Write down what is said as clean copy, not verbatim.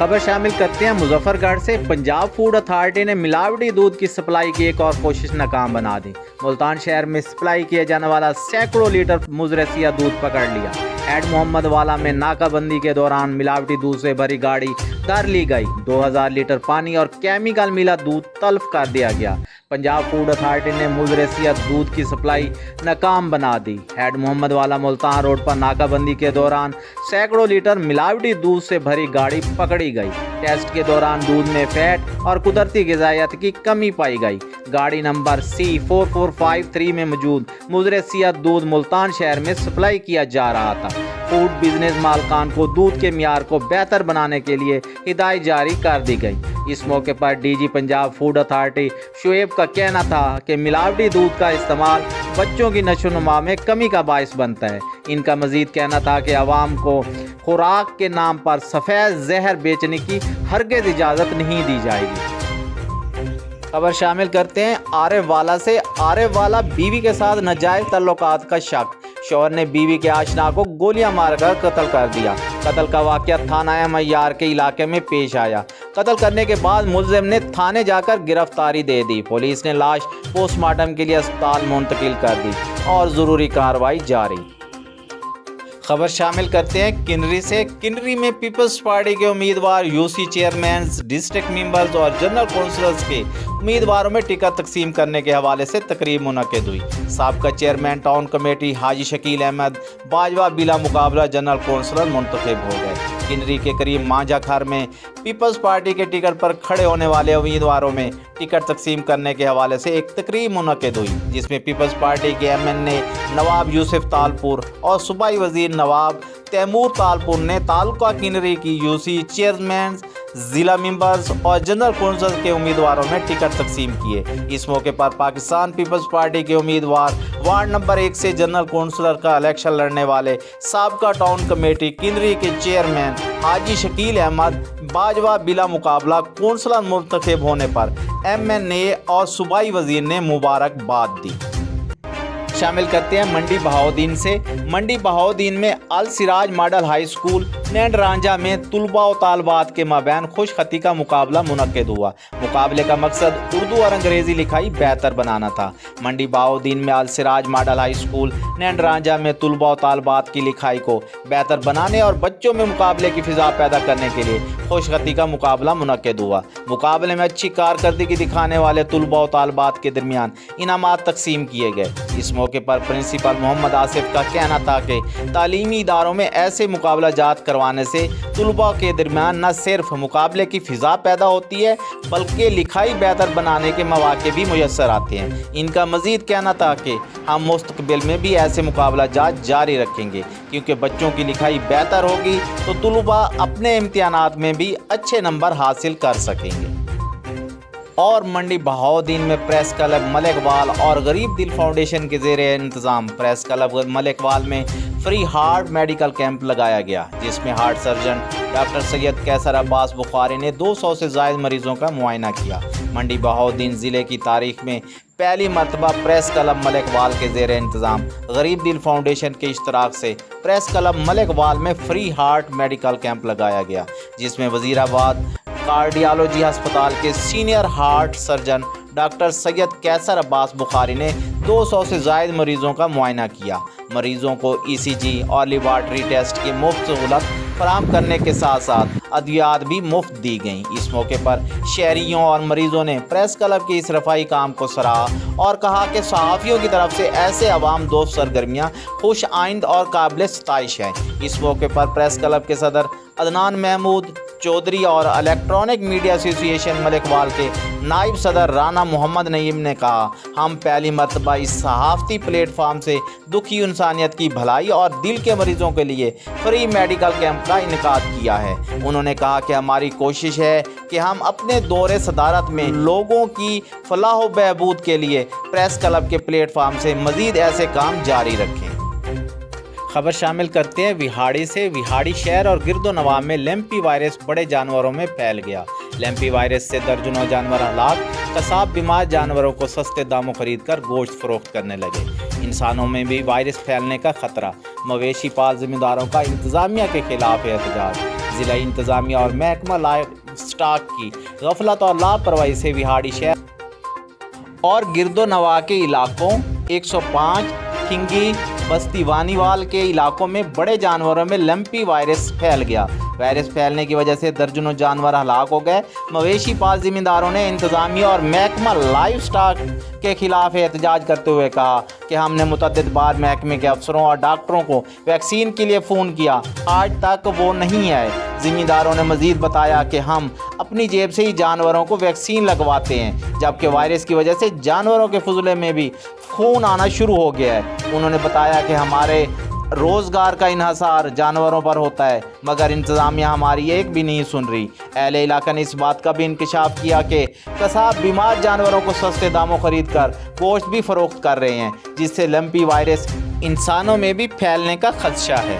خبر شامل کرتے ہیں مظفر گڑھ سے۔ پنجاب فوڈ اتھارٹی نے ملاوٹی دودھ کی سپلائی کی ایک اور کوشش ناکام بنا دی۔ ملتان شہر میں سپلائی کیا جانے والا سینکڑوں لیٹر مزرسیہ دودھ پکڑ لیا۔ ایڈ محمد والا میں ناکہ بندی کے دوران ملاوٹی دودھ سے بھری گاڑی در لی گئی۔ 2000 لیٹر پانی اور کیمیکل ملا دودھ تلف کر دیا گیا۔ پنجاب فوڈ اتھارٹی نے مزرسیہ دودھ کی سپلائی ناکام بنا دی۔ ایڈ محمد والا ملتان روڈ پر ناکہ بندی کے دوران سینکڑوں لیٹر ملاوٹی دودھ سے بھری گاڑی پکڑی گئی۔ ٹیسٹ کے دوران دودھ میں فیٹ اور قدرتی غذائیت کی کمی پائی گئی۔ گاڑی نمبر C4453 میں موجود مزرسیہ دودھ ملتان شہر میں سپلائی کیا جا رہا تھا۔ فوڈ بزنس مالکان کو دودھ کے معیار کو بہتر بنانے کے لیے ہدایت جاری کر دی گئی۔ اس موقع پر D G Punjab food authority Shoaib کا کہنا تھا کہ ملاوٹی دودھ کا استعمال بچوں کی نشو و نما میں کمی کا باعث بنتا ہے۔ ان کا مزید کہنا تھا کہ عوام کو خوراک کے نام پر سفید زہر بیچنے کی ہرگز اجازت نہیں دی جائے گی۔ خبر شامل کرتے ہیں عارف والا سے۔ عارف والا بیوی کے ساتھ ناجائز تعلقات کا شک۔ شوہر نے بیوی کے آشنا کو گولیاں مار کر قتل کر دیا۔ قتل کا واقعہ تھانہ معیار کے علاقے میں پیش آیا۔ قتل کرنے کے بعد ملزم نے تھانے جا کر گرفتاری دے دی۔ پولیس نے لاش پوسٹ مارٹم کے لیے اسپتال منتقل کر دی اور ضروری کارروائی جاری۔ خبر شامل کرتے ہیں کنری سے۔ کنری میں پیپلز پارٹی کے امیدوار UC چیئرمینز، ڈسٹرکٹ ممبرز اور جنرل کونسلرز کے امیدواروں میں ٹکٹ تقسیم کرنے کے حوالے سے تقریب منعقد ہوئی۔ سابقہ چیئرمین ٹاؤن کمیٹی حاجی شکیل احمد باجوہ بلا مقابلہ جنرل کونسلر منتخب ہو گئے۔ کنری کے قریب مانجھا کھر میں پیپلز پارٹی کے ٹکٹ پر کھڑے ہونے والے امیدواروں میں ٹکٹ تقسیم کرنے کے حوالے سے ایک تقریب منعقد ہوئی، جس میں پیپلز پارٹی کے MNA نواب یوسف تالپور اور صوبائی وزیر نواب تیمور تالپور نے تعلقہ کنری کی UC چیئرمینز، ضلع ممبرز اور جنرل کونسل کے امیدواروں میں ٹکٹ تقسیم کیے۔ اس موقع پر پاکستان پیپلز پارٹی کے امیدوار وارڈ نمبر 1 سے جنرل کونسلر کا الیکشن لڑنے والے سابقہ ٹاؤن کمیٹی کنری کے چیئرمین حاجی شکیل احمد باجوہ بلا مقابلہ کونسلر منتخب ہونے پر MNA اور صوبائی وزیر نے مبارکباد دی۔ شامل کرتے ہیں منڈی بہاؤدین سے۔ منڈی بہاؤدین میں السراج ماڈل ہائی اسکول نینڈ رانجھا میں طلباء و طالبات کے مابین خوش خطی کا مقابلہ منعقد ہوا۔ مقابلے کا مقصد اردو اور انگریزی لکھائی بہتر بنانا تھا۔ منڈی بہاؤدین میں السراج ماڈل ہائی اسکول نینڈ رانجھا میں طلباء و طالبات کی لکھائی کو بہتر بنانے اور بچوں میں مقابلے کی فضا پیدا کرنے کے لیے خوش خطی کا مقابلہ منعقد ہوا۔ مقابلے میں اچھی کارکردگی دکھانے والے طلباء و طالبات کے درمیان انعامات تقسیم کیے گئے۔ اس موقع پر پرنسپل محمد آصف کا کہنا تھا کہ تعلیمی اداروں میں ایسے مقابلہ جات کروانے سے طلباء کے درمیان نہ صرف مقابلے کی فضا پیدا ہوتی ہے بلکہ لکھائی بہتر بنانے کے مواقع بھی میسر آتے ہیں۔ ان کا مزید کہنا تھا کہ ہم مستقبل میں بھی ایسے مقابلہ جات جاری رکھیں گے، کیونکہ بچوں کی لکھائی بہتر ہوگی تو طلباء اپنے امتحانات میں بھی اچھے نمبر حاصل کر سکیں گے۔ اور منڈی بہاؤدین میں پریس کلب ملک وال اور غریب دل فاؤنڈیشن کے زیر انتظام پریس کلب ملک وال میں فری ہارٹ میڈیکل کیمپ لگایا گیا، جس میں ہارٹ سرجن ڈاکٹر سید کیسر عباس بخاری نے 200 سے زائد مریضوں کا معائنہ کیا۔ منڈی بہاؤدین ضلع کی تاریخ میں پہلی مرتبہ پریس کلب ملک وال کے زیر انتظام غریب دل فاؤنڈیشن کے اشتراک سے پریس کلب ملک وال میں فری ہارٹ میڈیکل کیمپ لگایا گیا، جس میں وزیر آباد کارڈیالوجی ہسپتال کے سینئر ہارٹ سرجن ڈاکٹر سید کیسر عباس بخاری نے 200 سے زائد مریضوں کا معائنہ کیا۔ مریضوں کو ECG اور لیبارٹری ٹیسٹ کی مفت سہولت فراہم کرنے کے ساتھ ساتھ ادویات بھی مفت دی گئیں۔ اس موقع پر شہریوں اور مریضوں نے پریس کلب کے اس رفاہی کام کو سراہا اور کہا کہ صحافیوں کی طرف سے ایسے عوام دوست سرگرمیاں خوش آئند اور قابل ستائش ہیں۔ اس موقع پر پریس کلب کے صدر عدنان محمود چودھری اور الیکٹرانک میڈیا ایسوسی ایشن ملک وال کے نائب صدر رانا محمد نعیم نے کہا، ہم پہلی مرتبہ اس صحافتی پلیٹ فارم سے دکھی انسانیت کی بھلائی اور دل کے مریضوں کے لیے فری میڈیکل کیمپ کا انعقاد کیا ہے۔ انہوں نے کہا کہ ہماری کوشش ہے کہ ہم اپنے دور صدارت میں لوگوں کی فلاح و بہبود کے لیے پریس کلب کے پلیٹ فارم سے مزید ایسے کام جاری رکھیں۔ خبر شامل کرتے ہیں وہاڑی سے۔ وہاڑی شہر اور گرد و نواح میں لیمپی وائرس بڑے جانوروں میں پھیل گیا۔ لیمپی وائرس سے درجنوں جانور ہلاک۔ قصاب بیمار جانوروں کو سستے داموں خرید کر گوشت فروخت کرنے لگے۔ انسانوں میں بھی وائرس پھیلنے کا خطرہ۔ مویشی پال ذمہ داروں کا انتظامیہ کے خلاف احتجاج۔ ضلعی انتظامیہ اور محکمہ لائف سٹاک کی غفلت اور لاپرواہی سے وہاڑی شہر اور گرد و نواح کے علاقوں 105 کھنگی بستی وانی وال کے علاقوں میں بڑے جانوروں میں لمپی وائرس پھیل گیا۔ وائرس پھیلنے کی وجہ سے درجنوں جانور ہلاک ہو گئے۔ مویشی پال زمینداروں نے انتظامیہ اور محکمہ لائف سٹاک کے خلاف احتجاج کرتے ہوئے کہا کہ ہم نے متعدد بار محکمے کے افسروں اور ڈاکٹروں کو ویکسین کے لیے فون کیا، آج تک وہ نہیں آئے۔ زمینداروں نے مزید بتایا کہ ہم اپنی جیب سے ہی جانوروں کو ویکسین لگواتے ہیں، جبکہ وائرس کی وجہ سے جانوروں کے فضلے میں بھی خون آنا شروع ہو گیا ہے۔ انہوں نے بتایا کہ ہمارے روزگار کا انحصار جانوروں پر ہوتا ہے، مگر انتظامیہ ہماری ایک بھی نہیں سن رہی۔ اہل علاقہ نے اس بات کا بھی انکشاف کیا کہ قصاب بیمار جانوروں کو سستے داموں خرید کر گوشت بھی فروخت کر رہے ہیں، جس سے لمپی وائرس انسانوں میں بھی پھیلنے کا خدشہ ہے۔